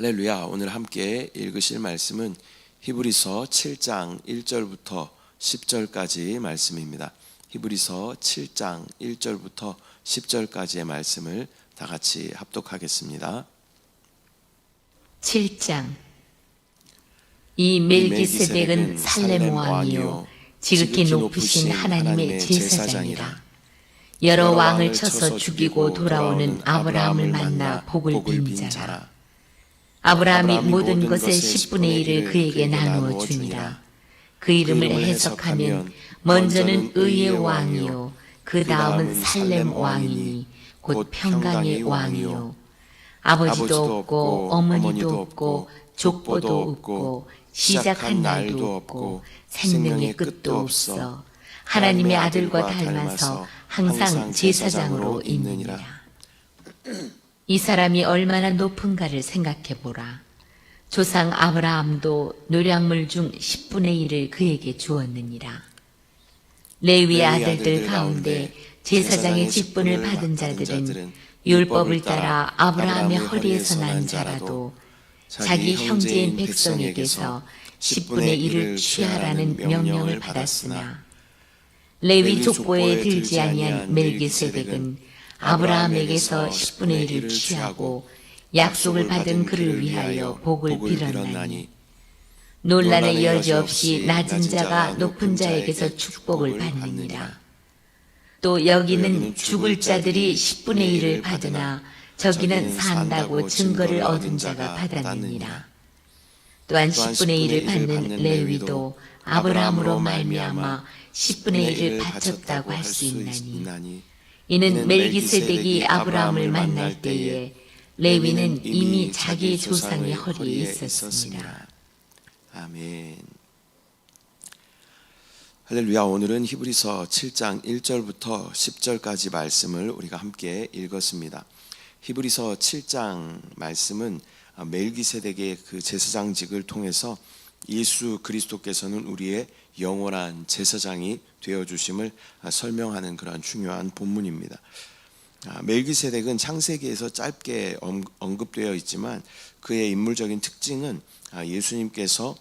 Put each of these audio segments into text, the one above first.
할렐루야. 오늘 함께 읽으실 말씀은 히브리서 7장 1절부터 10절까지 말씀입니다. 히브리서 7장 1절부터 10절까지의 말씀을 다 같이 합독하겠습니다. 7장. 이 멜기세덱은 살렘 왕이요 지극히 높으신 하나님의 제사장이라. 여러 왕을 쳐서 죽이고 돌아오는 아브라함을 만나 복을 빈 자라. 아브라함이 모든 것의 10분의 1을 그에게 나누어 주니라. 그 이름을 해석하면 먼저는 의의 왕이요 그 다음은 살렘 왕이니 곧 평강의 왕이요 아버지도 없고 어머니도 없고 족보도 없고 시작한 날도 없고 생명의 끝도 없어 하나님의 아들과 닮아서 항상 제사장으로 있느니라. 이 사람이 얼마나 높은가를 생각해 보라. 조상 아브라함도 노량물 중 10분의 1을 그에게 주었느니라. 레위의 아들들 가운데 제사장의 직분을 받은 자들은 율법을 따라 아브라함의 허리에서 난 자라도 자기 형제인 백성에게서 10분의 1을 취하라는 명령을 받았으나 레위 족보에 들지 아니한 멜기세덱은 아브라함에게서 10분의 1을 취하고 약속을 받은 그를 위하여 복을 빌었나니 논란의 여지 없이 낮은 자가 높은 자에게서 축복을 받느니라. 또 여기는 죽을 자들이 10분의 1을 받으나 저기는 산다고 증거를 얻은 자가 받았느니라. 또한 10분의 1을 받는 레위도 아브라함으로 말미암아 10분의 1을 바쳤다고 할 수 있나니 이는 멜기세덱이 아브라함을 만날 때에 레위는 이미 자기 조상의 허리에 있었습니다. 아멘. 할렐루야. 오늘은 히브리서 7장 1절부터 10절까지 말씀을 우리가 함께 읽었습니다. 히브리서 7장 말씀은 멜기세덱의 그 제사장직을 통해서 예수 그리스도께서는 우리의 영원한 제사장이 되어주심을 설명하는 그러한 중요한 본문입니다. 멜기세덱은 창세기에서 짧게 언급되어 있지만 그의 인물적인 특징은 예수님께서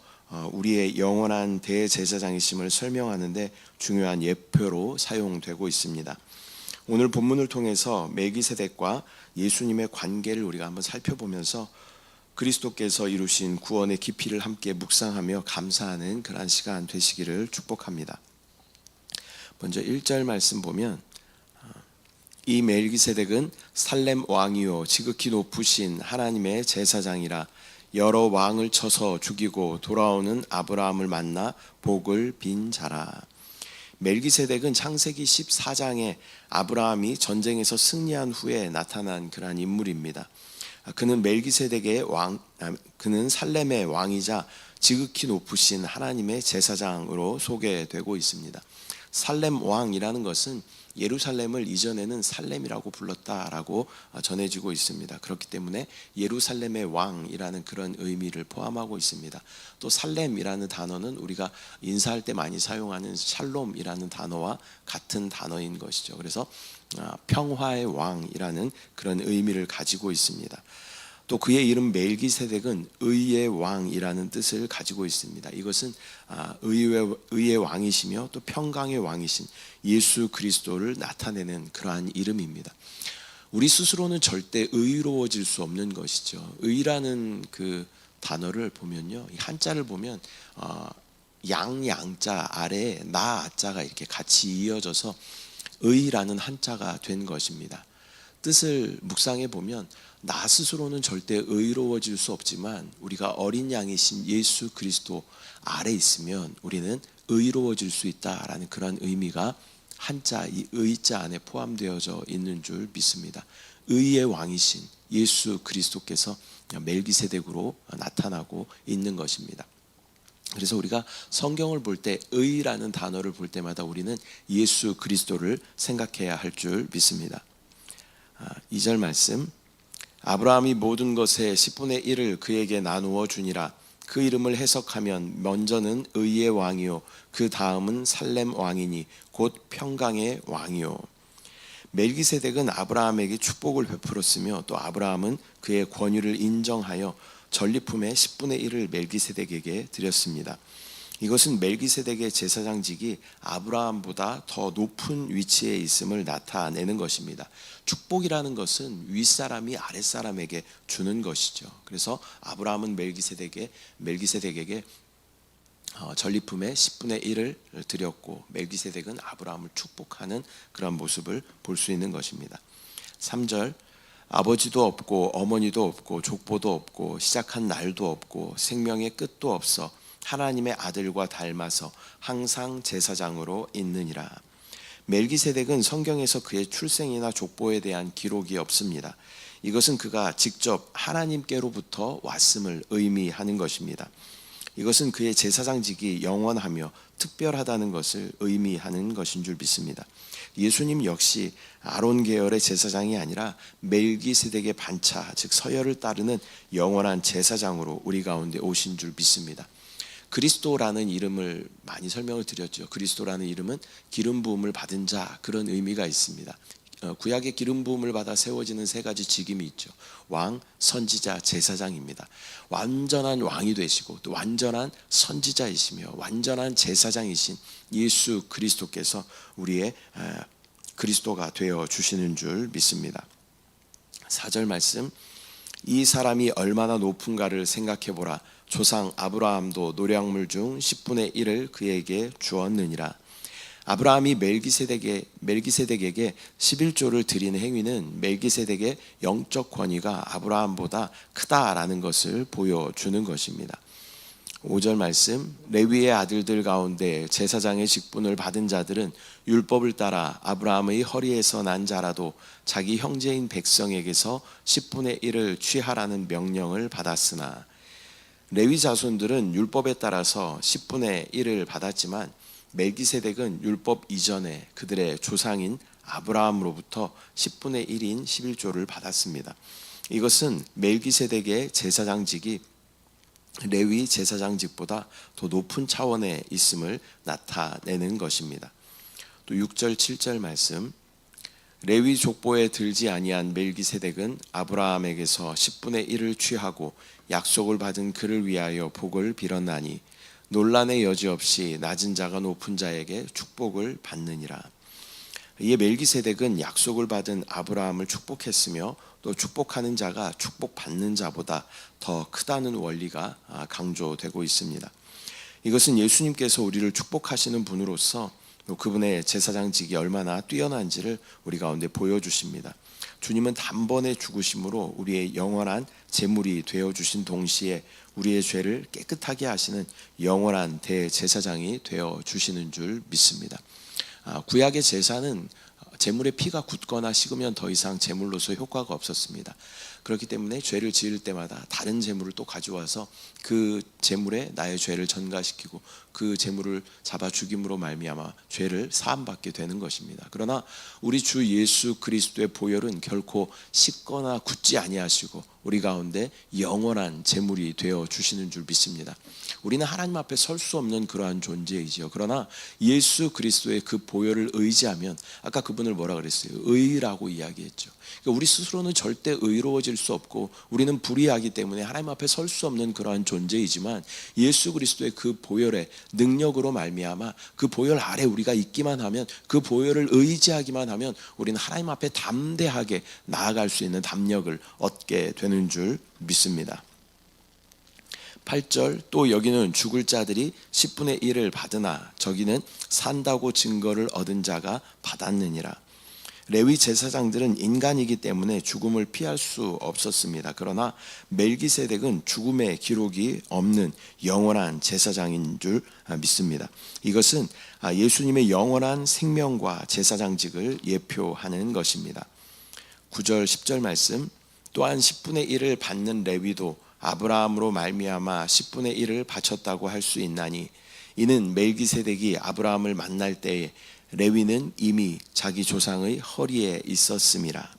우리의 영원한 대제사장이심을 설명하는 데 중요한 예표로 사용되고 있습니다. 오늘 본문을 통해서 멜기세덱과 예수님의 관계를 우리가 한번 살펴보면서 그리스도께서 이루신 구원의 깊이를 함께 묵상하며 감사하는 그러한 시간 되시기를 축복합니다. 먼저 1절 말씀 보면 이 멜기세덱은 살렘 왕이요 지극히 높으신 하나님의 제사장이라. 여러 왕을 쳐서 죽이고 돌아오는 아브라함을 만나 복을 빈 자라. 멜기세덱은 창세기 14장에 아브라함이 전쟁에서 승리한 후에 나타난 그러한 인물입니다. 그는 멜기세덱의 왕, 그는 살렘의 왕이자 지극히 높으신 하나님의 제사장으로 소개되고 있습니다. 살렘 왕이라는 것은 예루살렘을 이전에는 살렘이라고 불렀다라고 전해지고 있습니다. 그렇기 때문에 예루살렘의 왕이라는 그런 의미를 포함하고 있습니다. 또 살렘이라는 단어는 우리가 인사할 때 많이 사용하는 샬롬이라는 단어와 같은 단어인 것이죠. 그래서 평화의 왕이라는 그런 의미를 가지고 있습니다. 또 그의 이름 멜기세덱은 의의 왕이라는 뜻을 가지고 있습니다. 이것은 의의 왕이시며 또 평강의 왕이신 예수 그리스도를 나타내는 그러한 이름입니다. 우리 스스로는 절대 의로워질 수 없는 것이죠. 의라는 그 단어를 보면요, 한자를 보면 양자 아래에 나자가 이렇게 같이 이어져서 의라는 한자가 된 것입니다. 뜻을 묵상해 보면 나 스스로는 절대 의로워질 수 없지만 우리가 어린 양이신 예수 그리스도 아래 있으면 우리는 의로워질 수 있다라는 그런 의미가 한자 이 의자 안에 포함되어져 있는 줄 믿습니다. 의의 왕이신 예수 그리스도께서 멜기세덱으로 나타나고 있는 것입니다. 그래서 우리가 성경을 볼 때 의라는 단어를 볼 때마다 우리는 예수 그리스도를 생각해야 할 줄 믿습니다. 2절 말씀, 아브라함이 모든 것의 10분의 1을 그에게 나누어 주니라. 그 이름을 해석하면 먼저는 의의 왕이요 그 다음은 살렘 왕이니 곧 평강의 왕이요. 멜기세덱은 아브라함에게 축복을 베풀었으며 또 아브라함은 그의 권위를 인정하여 전리품의 10분의 1을 멜기세덱에게 드렸습니다. 이것은 멜기세덱의 제사장직이 아브라함보다 더 높은 위치에 있음을 나타내는 것입니다. 축복이라는 것은 윗사람이 아랫사람에게 주는 것이죠. 그래서 아브라함은 멜기세덱에게 전리품의 10분의 1을 드렸고, 멜기세덱은 아브라함을 축복하는 그런 모습을 볼 수 있는 것입니다. 3절, 아버지도 없고 어머니도 없고 족보도 없고 시작한 날도 없고 생명의 끝도 없어 하나님의 아들과 닮아서 항상 제사장으로 있느니라. 멜기세덱은 성경에서 그의 출생이나 족보에 대한 기록이 없습니다. 이것은 그가 직접 하나님께로부터 왔음을 의미하는 것입니다. 이것은 그의 제사장직이 영원하며 특별하다는 것을 의미하는 것인 줄 믿습니다. 예수님 역시 아론 계열의 제사장이 아니라 멜기세덱의 반차, 즉 서열을 따르는 영원한 제사장으로 우리 가운데 오신 줄 믿습니다. 그리스도라는 이름을 많이 설명을 드렸죠. 그리스도라는 이름은 기름 부음을 받은 자, 그런 의미가 있습니다. 구약의 기름 부음을 받아 세워지는 세 가지 직임이 있죠. 왕, 선지자, 제사장입니다. 완전한 왕이 되시고 또 완전한 선지자이시며 완전한 제사장이신 예수 그리스도께서 우리의 그리스도가 되어 주시는 줄 믿습니다. 4절 말씀, 이 사람이 얼마나 높은가를 생각해 보라. 조상 아브라함도 노량물 중 10분의 1을 그에게 주었느니라. 아브라함이 멜기세덱에게 11조를 드리는 행위는 멜기세덱의 영적 권위가 아브라함보다 크다라는 것을 보여주는 것입니다. 5절 말씀, 레위의 아들들 가운데 제사장의 직분을 받은 자들은 율법을 따라 아브라함의 허리에서 난 자라도 자기 형제인 백성에게서 10분의 1을 취하라는 명령을 받았으나, 레위 자손들은 율법에 따라서 10분의 1을 받았지만 멜기세덱은 율법 이전에 그들의 조상인 아브라함으로부터 10분의 1인 11조를 받았습니다. 이것은 멜기세덱의 제사장직이 레위 제사장직보다 더 높은 차원에 있음을 나타내는 것입니다. 또 6절 7절 말씀, 레위 족보에 들지 아니한 멜기세덱은 아브라함에게서 10분의 1을 취하고 약속을 받은 그를 위하여 복을 빌었나니 논란의 여지 없이 낮은 자가 높은 자에게 축복을 받느니라. 이에 멜기세덱은 약속을 받은 아브라함을 축복했으며 또 축복하는 자가 축복받는 자보다 더 크다는 원리가 강조되고 있습니다. 이것은 예수님께서 우리를 축복하시는 분으로서 그분의 제사장직이 얼마나 뛰어난지를 우리 가운데 보여주십니다. 주님은 단번에 죽으심으로 우리의 영원한 제물이 되어주신 동시에 우리의 죄를 깨끗하게 하시는 영원한 대제사장이 되어주시는 줄 믿습니다. 구약의 제사는 제물의 피가 굳거나 식으면 더 이상 제물로서 효과가 없었습니다. 그렇기 때문에 죄를 지을 때마다 다른 제물을 또 가져와서 그 제물에 나의 죄를 전가시키고 그 제물을 잡아 죽임으로 말미암아 죄를 사함받게 되는 것입니다. 그러나 우리 주 예수 그리스도의 보혈은 결코 식거나 굳지 아니하시고 우리 가운데 영원한 제물이 되어 주시는 줄 믿습니다. 우리는 하나님 앞에 설 수 없는 그러한 존재이지요. 그러나 예수 그리스도의 그 보혈을 의지하면, 아까 그분을 뭐라 그랬어요? 의라고 이야기했죠. 그러니까 우리 스스로는 절대 의로워질 수 없고 우리는 불의하기 때문에 하나님 앞에 설 수 없는 그러한 존재이지만 예수 그리스도의 그 보혈의 능력으로 말미암아 그 보혈 아래 우리가 있기만 하면, 그 보혈을 의지하기만 하면 우리는 하나님 앞에 담대하게 나아갈 수 있는 담력을 얻게 되는 줄 믿습니다. 8절, 또 여기는 죽을 자들이 10분의 1을 받으나 저기는 산다고 증거를 얻은 자가 받았느니라. 레위 제사장들은 인간이기 때문에 죽음을 피할 수 없었습니다. 그러나 멜기세덱은 죽음의 기록이 없는 영원한 제사장인 줄 믿습니다. 이것은 예수님의 영원한 생명과 제사장직을 예표하는 것입니다. 9절 10절 말씀, 또한 10분의 1을 받는 레위도 아브라함으로 말미암아 10분의 1을 바쳤다고 할 수 있나니, 이는 멜기세덱이 아브라함을 만날 때에 레위는 이미 자기 조상의 허리에 있었음이라.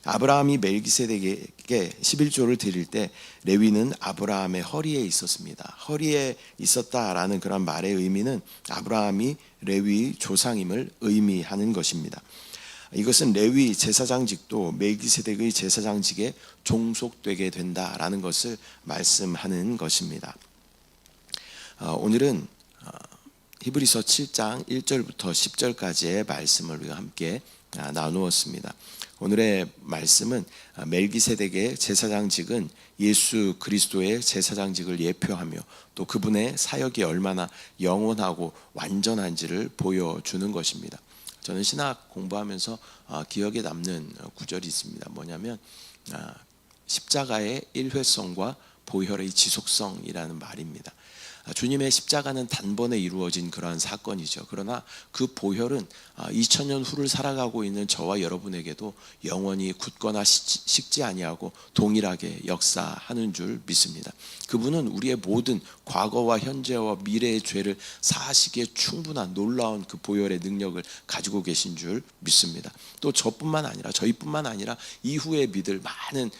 아브라함이 멜기세덱에게 11조를 드릴 때 레위는 아브라함의 허리에 있었습니다. 허리에 있었다라는 그런 말의 의미는 아브라함이 레위 조상임을 의미하는 것입니다. 이것은 레위 제사장직도 멜기세덱의 제사장직에 종속되게 된다라는 것을 말씀하는 것입니다. 오늘은 히브리서 7장 1절부터 10절까지의 말씀을 우리가 함께 나누었습니다. 오늘의 말씀은 멜기세덱의 제사장직은 예수 그리스도의 제사장직을 예표하며 또 그분의 사역이 얼마나 영원하고 완전한지를 보여주는 것입니다. 저는 신학 공부하면서 기억에 남는 구절이 있습니다. 뭐냐면 십자가의 일회성과 보혈의 지속성이라는 말입니다. 주님의 십자가는 단번에 이루어진 그러한 사건이죠. 그러나 그 보혈은 2000년 후를 살아가고 있는 저와 여러분에게도 영원히 굳거나 식지 아니하고 동일하게 역사하는 줄 믿습니다. 그분은 우리의 모든 과거와 현재와 미래의 죄를 사하시기에 충분한 놀라운 그 보혈의 능력을 가지고 계신 줄 믿습니다. 또 저희뿐만 아니라 이후에 믿을 많은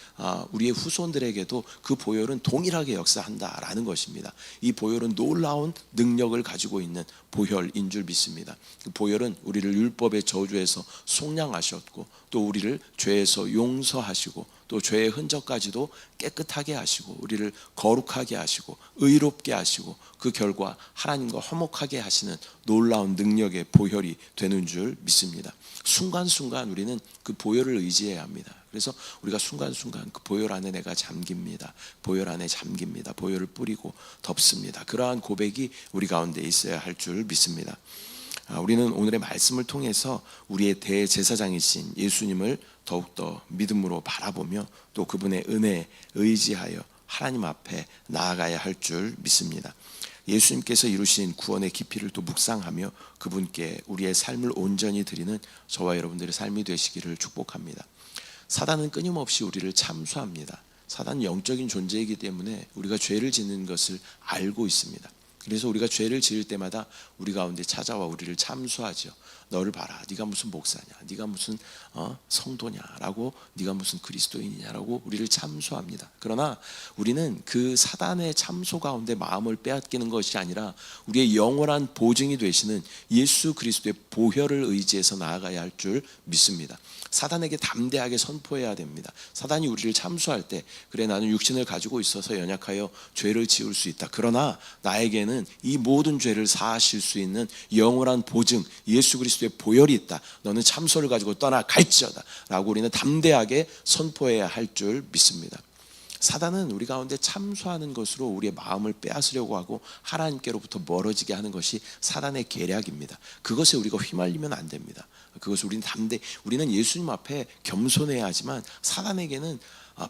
우리의 후손들에게도 그 보혈은 동일하게 역사한다라는 것입니다. 이 보혈은 놀라운 능력을 가지고 있는 보혈인 줄 믿습니다. 그 보혈은 우리를 율법의 저주에서 속량하셨고 또 우리를 죄에서 용서하시고 또 죄의 흔적까지도 깨끗하게 하시고 우리를 거룩하게 하시고 의롭게 하시고 그 결과 하나님과 화목하게 하시는 놀라운 능력의 보혈이 되는 줄 믿습니다. 순간순간 우리는 그 보혈을 의지해야 합니다. 그래서 우리가 순간순간 그 보혈 안에 내가 잠깁니다. 보혈 안에 잠깁니다. 보혈을 뿌리고 덮습니다. 그러한 고백이 우리 가운데 있어야 할 줄 믿습니다. 우리는 오늘의 말씀을 통해서 우리의 대제사장이신 예수님을 더욱더 믿음으로 바라보며 또 그분의 은혜에 의지하여 하나님 앞에 나아가야 할 줄 믿습니다. 예수님께서 이루신 구원의 깊이를 또 묵상하며 그분께 우리의 삶을 온전히 드리는 저와 여러분들의 삶이 되시기를 축복합니다. 사단은 끊임없이 우리를 참수합니다. 사단은 영적인 존재이기 때문에 우리가 죄를 짓는 것을 알고 있습니다. 그래서 우리가 죄를 지을 때마다 우리 가운데 찾아와 우리를 참수하죠. 너를 봐라, 네가 무슨 목사냐, 네가 무슨 성도냐라고, 네가 무슨 그리스도인이냐라고 우리를 참수합니다. 그러나 우리는 그 사단의 참소 가운데 마음을 빼앗기는 것이 아니라 우리의 영원한 보증이 되시는 예수 그리스도의 보혈을 의지해서 나아가야 할 줄 믿습니다. 사단에게 담대하게 선포해야 됩니다. 사단이 우리를 참수할 때, 그래 나는 육신을 가지고 있어서 연약하여 죄를 지을 수 있다. 그러나 나에게는 이 모든 죄를 사하실 수 있는 영원한 보증 예수 그리스도의 보혈이 있다. 너는 참소를 가지고 떠나갈지어다 라고 우리는 담대하게 선포해야 할 줄 믿습니다. 사단은 우리 가운데 참수하는 것으로 우리의 마음을 빼앗으려고 하고 하나님께로부터 멀어지게 하는 것이 사단의 계략입니다. 그것에 우리가 휘말리면 안 됩니다. 그것을 우리는 예수님 앞에 겸손해야 하지만 사단에게는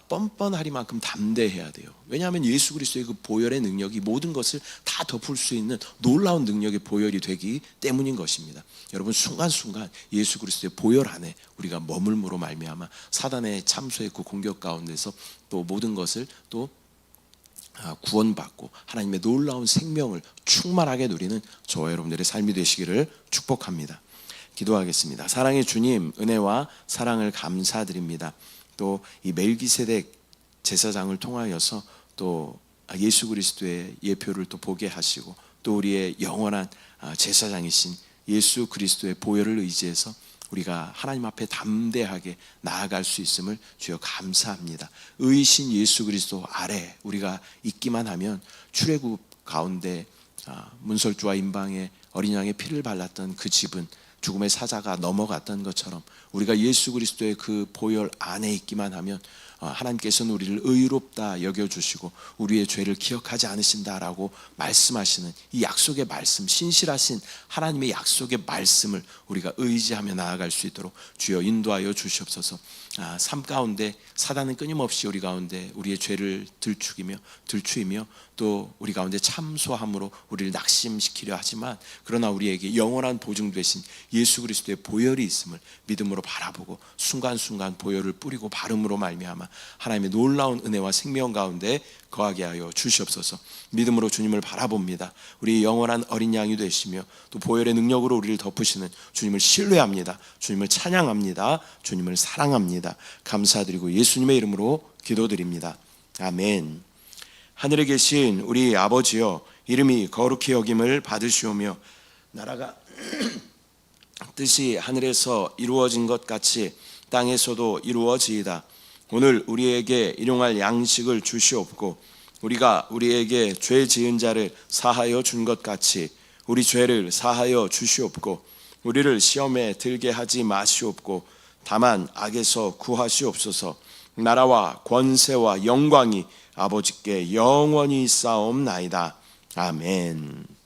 뻔뻔하리만큼 담대해야 돼요. 왜냐하면 예수 그리스도의 그 보혈의 능력이 모든 것을 다 덮을 수 있는 놀라운 능력의 보혈이 되기 때문인 것입니다. 여러분, 순간순간 예수 그리스도의 보혈 안에 우리가 머물므로 말미암아 사단의 참소의 그 공격 가운데서 또 모든 것을 또 구원받고 하나님의 놀라운 생명을 충만하게 누리는 저와 여러분들의 삶이 되시기를 축복합니다. 기도하겠습니다. 사랑의 주님, 은혜와 사랑을 감사드립니다. 또 이 멜기세덱 제사장을 통하여서 또 예수 그리스도의 예표를 또 보게 하시고 또 우리의 영원한 제사장이신 예수 그리스도의 보혈을 의지해서 우리가 하나님 앞에 담대하게 나아갈 수 있음을 주여 감사합니다. 의신 예수 그리스도 아래 우리가 있기만 하면 출애굽 가운데 문설주와 임방에 어린 양의 피를 발랐던 그 집은 죽음의 사자가 넘어갔던 것처럼 우리가 예수 그리스도의 그 보혈 안에 있기만 하면 하나님께서는 우리를 의롭다 여겨주시고 우리의 죄를 기억하지 않으신다라고 말씀하시는 이 약속의 말씀, 신실하신 하나님의 약속의 말씀을 우리가 의지하며 나아갈 수 있도록 주여 인도하여 주시옵소서. 삶 가운데 사단은 끊임없이 우리 가운데 우리의 죄를 들추이며 또 우리 가운데 참소함으로 우리를 낙심시키려 하지만 그러나 우리에게 영원한 보증 되신 예수 그리스도의 보혈이 있음을 믿음으로 바라보고 순간순간 보혈을 뿌리고 바름으로 말미암아 하나님의 놀라운 은혜와 생명 가운데 거하게 하여 주시옵소서. 믿음으로 주님을 바라봅니다. 우리 영원한 어린 양이 되시며 또 보혈의 능력으로 우리를 덮으시는 주님을 신뢰합니다. 주님을 찬양합니다. 주님을 사랑합니다. 감사드리고 예수님의 이름으로 기도드립니다. 아멘. 하늘에 계신 우리 아버지여, 이름이 거룩히 여김을 받으시오며 나라가 뜻이 하늘에서 이루어진 것 같이 땅에서도 이루어지이다. 오늘 우리에게 일용할 양식을 주시옵고 우리가 우리에게 죄 지은 자를 사하여 준 것 같이 우리 죄를 사하여 주시옵고 우리를 시험에 들게 하지 마시옵고 다만 악에서 구하시옵소서. 나라와 권세와 영광이 아버지께 영원히 있사옵나이다. 아멘.